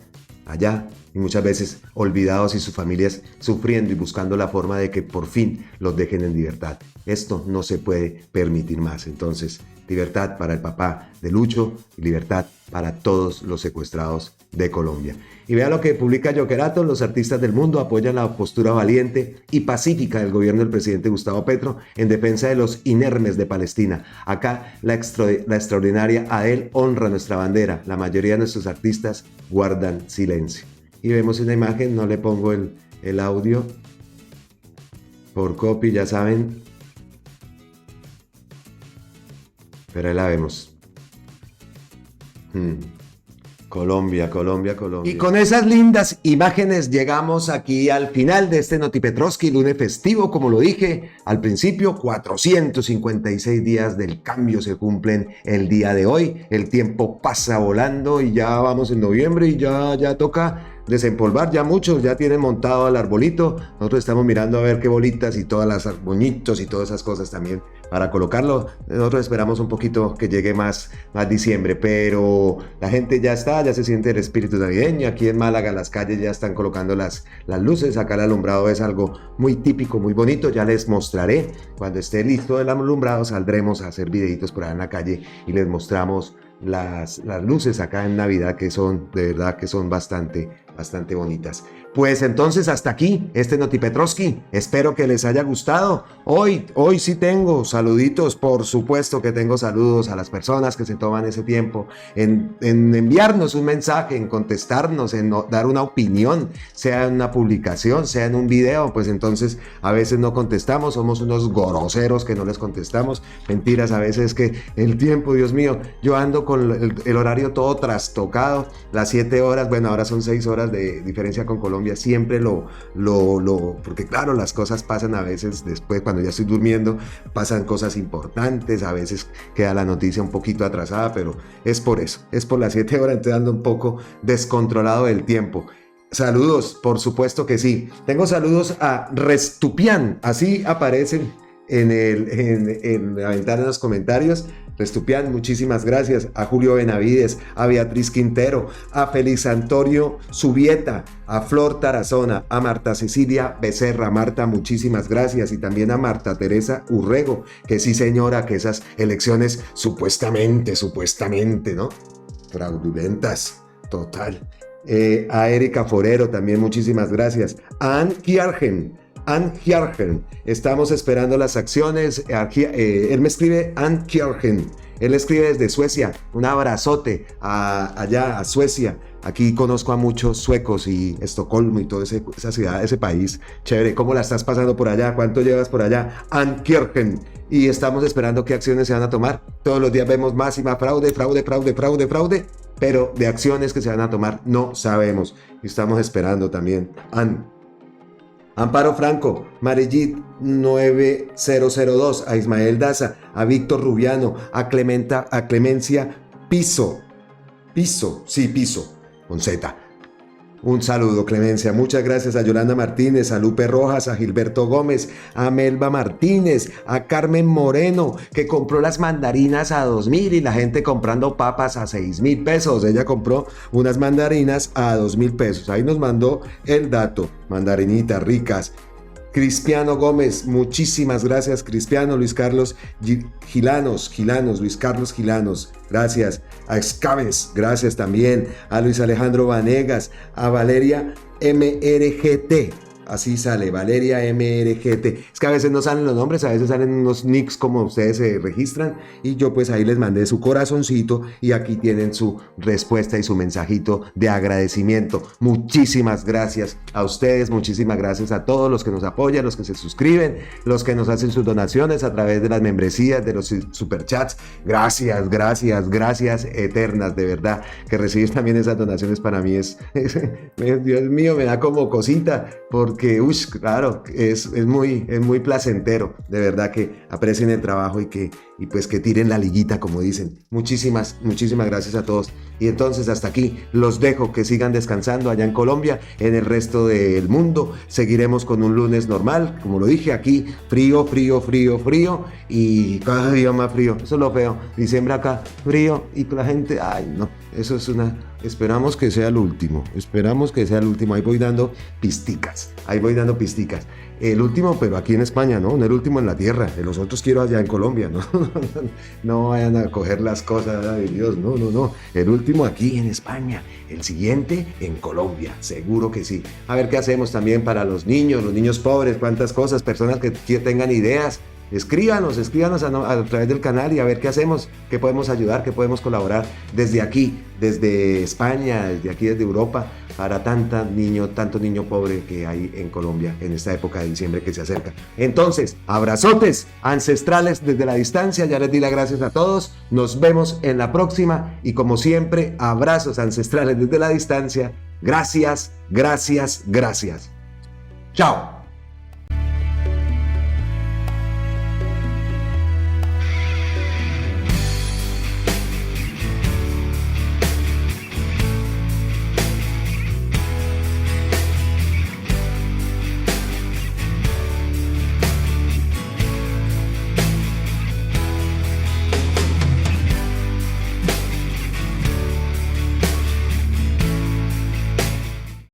allá y muchas veces olvidados y sus familias sufriendo y buscando la forma de que por fin los dejen en libertad. Esto no se puede permitir más. Entonces, libertad para el papá de Lucho y libertad para todos los secuestrados de Colombia. Y vea lo que publica Jokerato: los artistas del mundo apoyan la postura valiente y pacífica del gobierno del presidente Gustavo Petro en defensa de los inermes de Palestina. Acá la extraordinaria Adele honra nuestra bandera. La mayoría de nuestros artistas guardan silencio. Y vemos una imagen, no le pongo el audio por copy, ya saben. Pero ahí la vemos. Colombia. Y con esas lindas imágenes llegamos aquí al final de este Noti Petrovsky, lunes festivo, como lo dije al principio, 456 días del cambio se cumplen el día de hoy. El tiempo pasa volando y ya vamos en noviembre y ya toca desempolvar. Ya muchos ya tienen montado el arbolito. Nosotros estamos mirando a ver qué bolitas y todas las moñitos y todas esas cosas también para colocarlo. Nosotros esperamos un poquito que llegue más diciembre, pero la gente ya se siente el espíritu navideño. Aquí en Málaga las calles ya están colocando las luces. Acá el alumbrado es algo muy típico, muy bonito. Ya les mostraré cuando esté listo el alumbrado. Saldremos a hacer videitos por ahí en la calle y les mostramos las luces acá en Navidad, que son de verdad que son bastante bonitas. Pues entonces hasta aquí este Noti Petrovski. Espero que les haya gustado. Hoy sí tengo saluditos, por supuesto que tengo saludos a las personas que se toman ese tiempo en enviarnos un mensaje, en contestarnos, en dar una opinión, sea en una publicación, sea en un video. Pues entonces a veces no contestamos, somos unos groseros que no les contestamos. Mentiras, a veces que el tiempo, Dios mío, yo ando con el horario todo trastocado, las 7 horas, bueno, ahora son 6 horas de diferencia con Colombia. Siempre porque claro, las cosas pasan a veces después, cuando ya estoy durmiendo, pasan cosas importantes, a veces queda la noticia un poquito atrasada, pero es por eso, es por las 7 horas, entonces ando un poco descontrolado del tiempo. Saludos, por supuesto que sí. Tengo saludos a Restupian, así aparecen en la ventana de los comentarios. Restupian, muchísimas gracias. A Julio Benavides, a Beatriz Quintero, a Félix Antonio Subieta, a Flor Tarazona, a Marta Cecilia Becerra. Marta, muchísimas gracias. Y también a Marta Teresa Urrego, que sí señora, que esas elecciones supuestamente, ¿no? Fraudulentas, total. A Erika Forero también, muchísimas gracias. A Ann Kjargen, estamos esperando las acciones. Él me escribe Ann Kjargen, él escribe desde Suecia. Un abrazote allá a Suecia. Aquí conozco a muchos suecos y Estocolmo y toda esa ciudad, ese país. Chévere, ¿cómo la estás pasando por allá? ¿Cuánto llevas por allá? Ann Kjargen. Y estamos esperando qué acciones se van a tomar. Todos los días vemos más y más fraude, pero de acciones que se van a tomar no sabemos. Y estamos esperando también. Amparo Franco, Marellit 9002, a Ismael Daza, a Víctor Rubiano, a Clemencia Piso, con Z. Un saludo, Clemencia. Muchas gracias a Yolanda Martínez, a Lupe Rojas, a Gilberto Gómez, a Melba Martínez, a Carmen Moreno, que compró las mandarinas a 2.000 y la gente comprando papas a 6.000 pesos. Ella compró unas mandarinas a 2.000 pesos. Ahí nos mandó el dato. Mandarinitas ricas. Cristiano Gómez, muchísimas gracias, Cristiano. Luis Carlos Gilanos, gracias. A Escaves, gracias también. A Luis Alejandro Vanegas, a Valeria MRGT, así sale, Valeria MRGT. Es que a veces no salen los nombres, a veces salen unos nicks como ustedes se registran, y yo pues ahí les mandé su corazoncito y aquí tienen su respuesta y su mensajito de agradecimiento. Muchísimas gracias a ustedes, muchísimas gracias a todos los que nos apoyan, los que se suscriben, los que nos hacen sus donaciones a través de las membresías, de los superchats. Gracias eternas, de verdad, que recibir también esas donaciones para mí es Dios mío, me da como cosita, porque, claro, es muy placentero, de verdad, que aprecien el trabajo y pues que tiren la liguita, como dicen. Muchísimas gracias a todos. Y entonces hasta aquí los dejo, que sigan descansando allá en Colombia. En el resto del mundo seguiremos con un lunes normal, como lo dije aquí, frío y cada día más frío. Eso es lo feo, diciembre acá, frío y la gente, ay no, eso es esperamos que sea el último, ahí voy dando pisticas. El último, pero aquí en España, no el último en la tierra, de los otros quiero allá en Colombia, no vayan a coger las cosas, ay Dios, no, el último aquí en España, el siguiente en Colombia, seguro que sí. A ver qué hacemos también para los niños pobres, cuántas cosas, personas que tengan ideas. Escríbanos a través del canal y a ver qué hacemos, qué podemos ayudar, qué podemos colaborar desde aquí, desde España, desde Europa, para tanto niño pobre que hay en Colombia en esta época de diciembre que se acerca. Entonces, abrazotes ancestrales desde la distancia, ya les di las gracias a todos, nos vemos en la próxima y como siempre, abrazos ancestrales desde la distancia. Gracias. Chao.